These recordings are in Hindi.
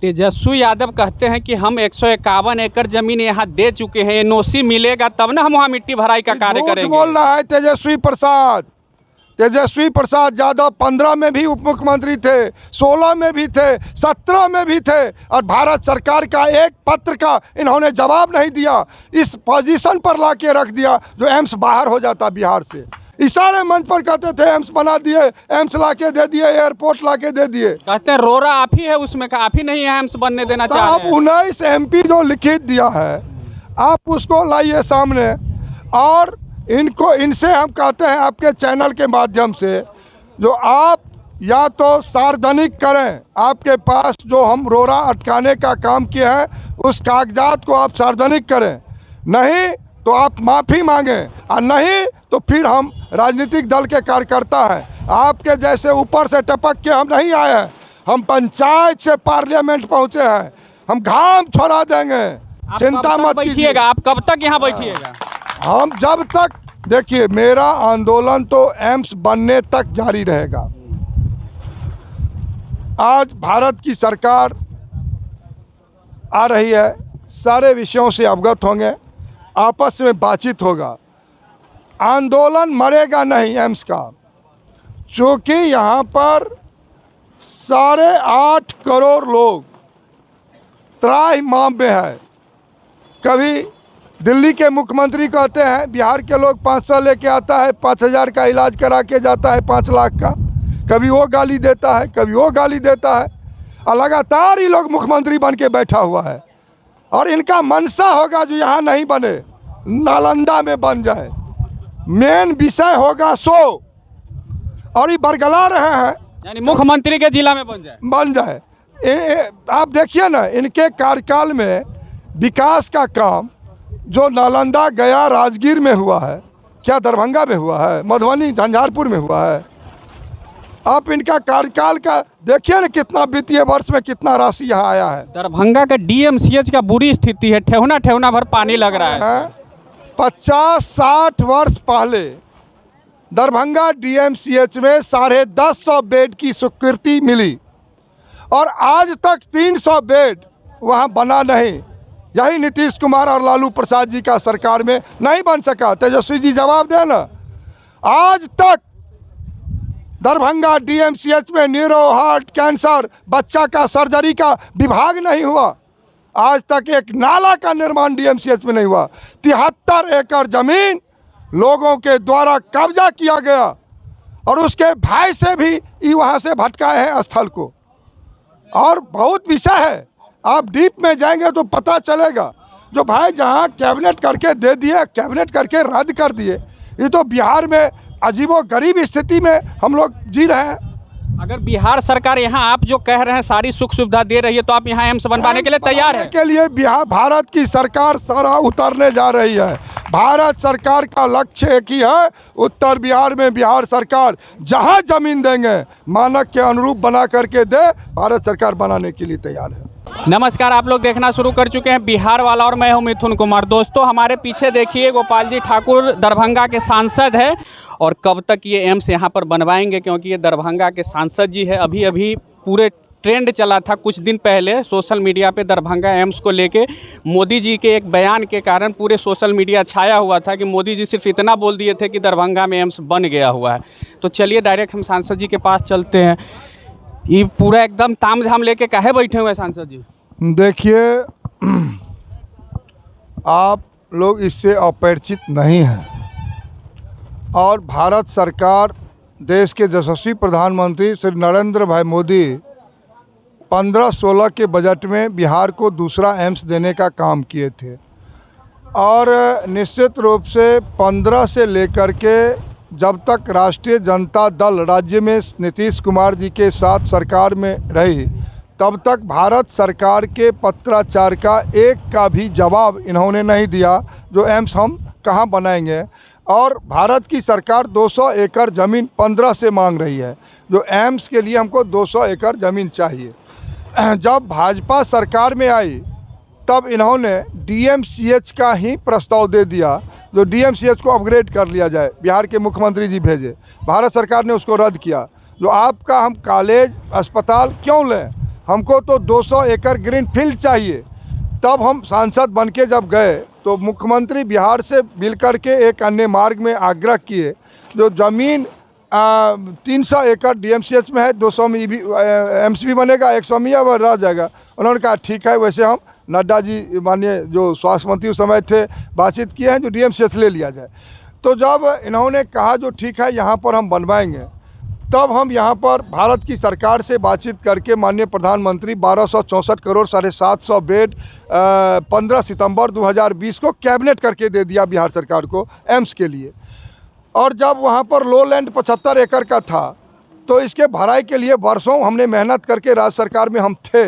तेजस्वी यादव कहते हैं कि हम 151 एकड़ जमीन यहाँ दे चुके हैं, एनओसी मिलेगा तब ना हम वहाँ मिट्टी भराई का कार्य करेंगे। बोल रहा है तेजस्वी प्रसाद यादव 15 में भी उप मुख्यमंत्री थे, 16 में भी थे, 17 में भी थे, और भारत सरकार का एक पत्र का इन्होंने जवाब नहीं दिया। इस पोजीशन पर ला के रख दिया जो एम्स बाहर हो जाता बिहार से। इशारे मंच पर कहते थे एम्स बना दिए, एम्स ला के दे दिए, एयरपोर्ट ला के दे दिए। कहते हैं रोरा आप ही है उसमें का, आप ही नहीं है एम्स बनने देना चाह रहे हैं। 19 MP जो लिखित दिया है आप उसको लाइए सामने, और इनसे हम कहते हैं आपके चैनल के माध्यम से, जो आप या तो सार्वजनिक करें, आपके पास जो हम रोरा अटकाने का काम किए हैं उस कागजात को आप सार्वजनिक करें, नहीं तो आप माफ़ी मांगें, और नहीं तो फिर हम राजनीतिक दल के कार्यकर्ता हैं, आपके जैसे ऊपर से टपक के हम नहीं आए हैं, हम पंचायत से पार्लियामेंट पहुंचे हैं, हम घाम छोड़ा देंगे, चिंता मत कीजिएगा। आप कब तक यहाँ बैठिएगा? हम जब तक, देखिए मेरा आंदोलन तो एम्स बनने तक जारी रहेगा। आज भारत की सरकार आ रही है, सारे विषयों से अवगत होंगे, आपस में बातचीत होगा, आंदोलन मरेगा नहीं एम्स का, क्योंकि यहाँ पर 8.5 करोड़ लोग त्राहिमाम में है। कभी दिल्ली के मुख्यमंत्री कहते हैं बिहार के लोग 500 लेके आता है, 5000 का इलाज करा के जाता है 5 लाख का, कभी वो गाली देता है, कभी वो गाली देता है, और लगातार ही लोग मुख्यमंत्री बन के बैठा हुआ है। और इनका मनसा होगा जो यहाँ नहीं बने, नालंदा में बन जाए, मेन विषय होगा सो, और ये बरगला रहे हैं यानी मुख्यमंत्री के जिला में बन जाए। आप देखिए ना, इनके कार्यकाल में विकास का काम जो नालंदा, गया, राजगीर में हुआ है, क्या दरभंगा में हुआ है, मधुबनी, झंझारपुर में हुआ है। आप इनका कार्यकाल का देखिए ना, कितना वित्तीय वर्ष में कितना राशि यहाँ आया है। दरभंगा का DMCH का बुरी स्थिति है, ठेहुना भर पानी लग रहा है। 50-60 वर्ष पहले दरभंगा DMCH में 150 बेड की स्वीकृति मिली, और आज तक 300 बेड वहाँ बना नहीं। यही नीतीश कुमार और लालू प्रसाद जी का सरकार में नहीं बन सका। तेजस्वी जी जवाब देना, आज तक दरभंगा DMCH में न्यूरो, हार्ट, कैंसर, बच्चा का सर्जरी का विभाग नहीं हुआ। आज तक एक नाला का निर्माण DMCH में नहीं हुआ। 73 एकड़ जमीन लोगों के द्वारा कब्जा किया गया, और उसके भय से भी ये वहाँ से भटकाए हैं स्थल को। और बहुत विषय है, आप डीप में जाएंगे तो पता चलेगा। जो भाई जहाँ कैबिनेट करके दे दिए, कैबिनेट करके रद्द कर दिए, ये तो बिहार में अजीबो गरीब स्थिति में हम लोग जी रहे हैं। अगर बिहार सरकार यहाँ आप जो कह रहे हैं सारी सुख सुविधा दे रही है, तो आप यहाँ एम्स बनवाने के लिए तैयार हैं? के लिए बिहार, भारत की सरकार सारा उतरने जा रही है। भारत सरकार का लक्ष्य एक ही है, उत्तर बिहार में बिहार सरकार जहाँ जमीन देंगे मानक के अनुरूप बना करके दे, भारत सरकार बनाने के लिए तैयार है। नमस्कार, आप लोग देखना शुरू कर चुके हैं बिहार वाला, और मैं हूं मिथुन कुमार। दोस्तों हमारे पीछे देखिए गोपाल जी ठाकुर दरभंगा के सांसद हैं, और कब तक ये एम्स यहाँ पर बनवाएंगे, क्योंकि ये दरभंगा के सांसद जी है। अभी पूरे ट्रेंड चला था कुछ दिन पहले सोशल मीडिया पे दरभंगा एम्स को लेके, मोदी जी के एक बयान के कारण पूरे सोशल मीडिया छाया हुआ था कि मोदी जी सिर्फ इतना बोल दिए थे कि दरभंगा में एम्स बन गया हुआ है। तो चलिए डायरेक्ट हम सांसद जी के पास चलते हैं। ये पूरा एकदम ताम झाम लेके काहे बैठे हुए सांसद जी? देखिए, आप लोग इससे अपरिचित नहीं हैं, और भारत सरकार, देश के यशस्वी प्रधानमंत्री श्री नरेंद्र भाई मोदी 15-16 के बजट में बिहार को दूसरा एम्स देने का काम किए थे, और निश्चित रूप से 15 से लेकर के जब तक राष्ट्रीय जनता दल राज्य में नीतीश कुमार जी के साथ सरकार में रही, तब तक भारत सरकार के पत्राचार का एक का भी जवाब इन्होंने नहीं दिया जो एम्स हम कहाँ बनाएंगे। और भारत की सरकार 200 एकड़ ज़मीन 15 से मांग रही है, जो एम्स के लिए हमको 200 एकड़ ज़मीन चाहिए। जब भाजपा सरकार में आई तब इन्होंने DMCH का ही प्रस्ताव दे दिया, जो DMCH को अपग्रेड कर लिया जाए, बिहार के मुख्यमंत्री जी भेजे, भारत सरकार ने उसको रद्द किया। जो आपका हम कॉलेज अस्पताल क्यों लें, हमको तो 200 एकड़ ग्रीन फील्ड चाहिए। तब हम सांसद बन के जब गए तो मुख्यमंत्री बिहार से मिल करके एक अन्य मार्ग में आग्रह किए, जो ज़मीन 300 एकड़ DMCH में है, 200 में एम्स भी बनेगा, 100 में अब रह जाएगा। उन्होंने कहा ठीक है। वैसे हम नड्डा जी माननीय जो स्वास्थ्य मंत्री उस समय थे, बातचीत किए हैं जो DMCH ले लिया जाए। तो जब इन्होंने कहा जो ठीक है यहाँ पर हम बनवाएंगे, तब हम यहाँ पर भारत की सरकार से बातचीत करके माननीय प्रधानमंत्री 1264 करोड़ 750 बेड 15 सितंबर 2020 को कैबिनेट करके दे दिया बिहार सरकार को एम्स के लिए। और जब वहाँ पर लो लैंड 75 एकड़ का था, तो इसके भराई के लिए वर्षों हमने मेहनत करके, राज्य सरकार में हम थे,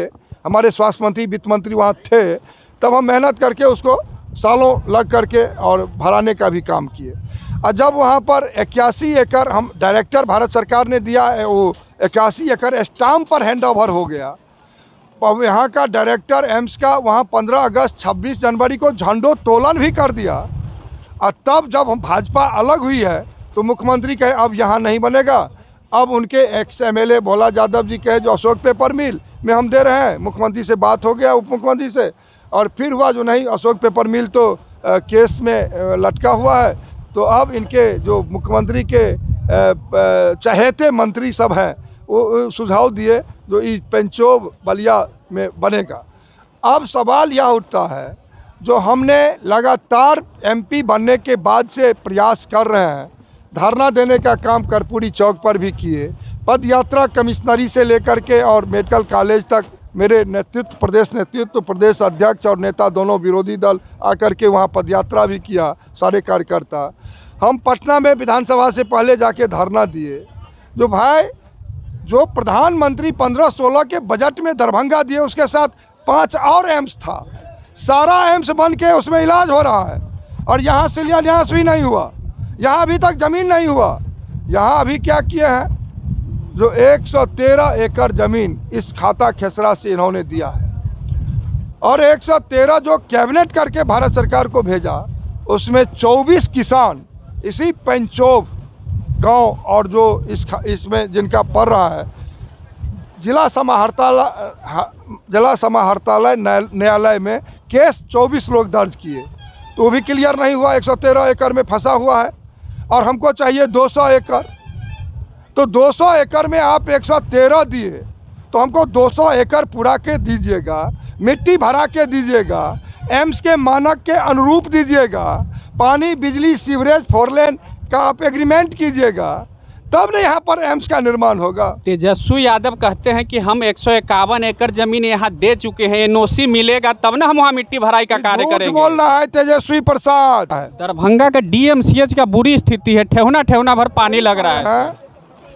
हमारे स्वास्थ्य मंत्री वित्त मंत्री वहाँ थे, तब हम मेहनत करके उसको सालों लग करके और भराने का भी काम किए। और जब वहाँ पर 81 एकड़ हम डायरेक्टर भारत सरकार ने दिया, वो 81 एकड़ स्टाम्प पर हैंड ओवर हो गया। अब यहाँ का डायरेक्टर एम्स का वहाँ 15 अगस्त 26 जनवरी को झंडोत्तोलन भी कर दिया। और तब जब हम भाजपा अलग हुई है तो मुख्यमंत्री कहे अब यहाँ नहीं बनेगा। अब उनके एक्स MLA भोला यादव जी कहे जो अशोक पेपर मिल में हम दे रहे हैं, मुख्यमंत्री से बात हो गया, उप मुख्यमंत्री से, और फिर हुआ जो नहीं, अशोक पेपर मिल तो केस में लटका हुआ है। तो अब इनके जो मुख्यमंत्री के चहेते मंत्री सब हैं वो सुझाव दिए जो इस पेंचोब बलिया में बनेगा। अब सवाल यह उठता है, जो हमने लगातार MP बनने के बाद से प्रयास कर रहे हैं, धरना देने का काम कर्पूरी चौक पर भी किए, पद यात्रा कमिश्नरी से लेकर के और मेडिकल कॉलेज तक मेरे नेतृत्व, प्रदेश नेतृत्व, प्रदेश अध्यक्ष और नेता दोनों विरोधी दल आकर के वहाँ पदयात्रा भी किया, सारे कार्यकर्ता। हम पटना में विधानसभा से पहले जाके धरना दिए, जो भाई जो प्रधानमंत्री 15-16 के बजट में दरभंगा दिए, उसके साथ 5 और एम्स था, सारा एम्स बन के उसमें इलाज हो रहा है, और यहाँ शिलान्यास भी नहीं हुआ, यहाँ अभी तक ज़मीन नहीं हुआ। यहाँ अभी क्या किए हैं, जो 113 एकड़ ज़मीन इस खाता खेसरा से इन्होंने दिया है, और 113 जो कैबिनेट करके भारत सरकार को भेजा, उसमें 24 किसान इसी पेंचोब गांव और जो इसमें जिनका पड़ रहा है, जिला समाहर्तालय न्यायालय में केस 24 लोग दर्ज किए, तो वो भी क्लियर नहीं हुआ, 113 एकड़ में फंसा हुआ है। और हमको चाहिए 200 एकड़, तो 200 एकड़ में आप 113 दिए, तो हमको 200 एकड़ पूरा के दीजिएगा, मिट्टी भरा के दीजिएगा, एम्स के मानक के अनुरूप दीजिएगा, पानी बिजली सीवरेज 4 लेन का आप एग्रीमेंट कीजिएगा, तब न यहाँ पर एम्स का निर्माण होगा। तेजस्वी यादव कहते हैं कि हम 151 एकड़ जमीन यहाँ दे चुके हैं, NOC मिलेगा तब ना हम वहाँ मिट्टी भराई का कार्य करेंगे। बोल रहा है तेजस्वी प्रसाद। दरभंगा का DMCH का बुरी स्थिति है, ठेहुना भर पानी लग रहा है।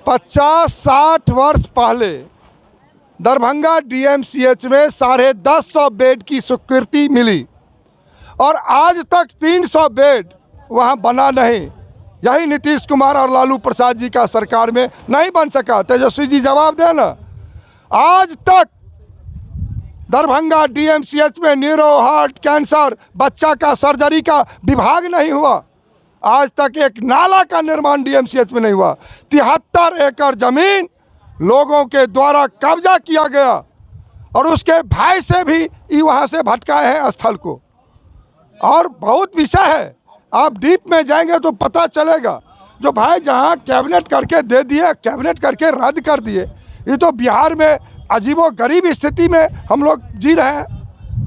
50-60 वर्ष पहले दरभंगा DMCH में 1050 बेड की स्वीकृति मिली, और आज तक 300 बेड वहाँ बना नहीं। यही नीतीश कुमार और लालू प्रसाद जी का सरकार में नहीं बन सका। तेजस्वी जी जवाब देना, आज तक दरभंगा DMCH में न्यूरो, हार्ट, कैंसर, बच्चा का सर्जरी का विभाग नहीं हुआ। आज तक एक नाला का निर्माण DMCH में नहीं हुआ। 73 एकड़ जमीन लोगों के द्वारा कब्जा किया गया, और उसके भय से भी वहाँ से भटकाए हैं स्थल को। और बहुत विषय है, आप डीप में जाएंगे तो पता चलेगा। जो भाई जहाँ कैबिनेट करके दे दिए, कैबिनेट करके रद्द कर दिए, ये तो बिहार में अजीबो गरीब स्थिति में हम लोग जी रहे हैं।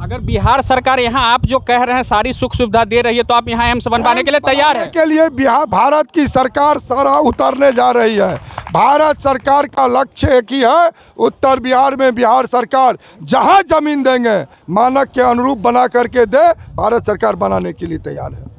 अगर बिहार सरकार यहाँ आप जो कह रहे हैं सारी सुख सुविधा दे रही है, तो आप यहाँ एम्स बनवाने के लिए तैयार हैं? के लिए बिहार, भारत की सरकार सारा उतरने जा रही है। भारत सरकार का लक्ष्य एक ही है, उत्तर बिहार में बिहार सरकार जहाँ जमीन देंगे मानक के अनुरूप बना करके दे, भारत सरकार बनाने के लिए तैयार है।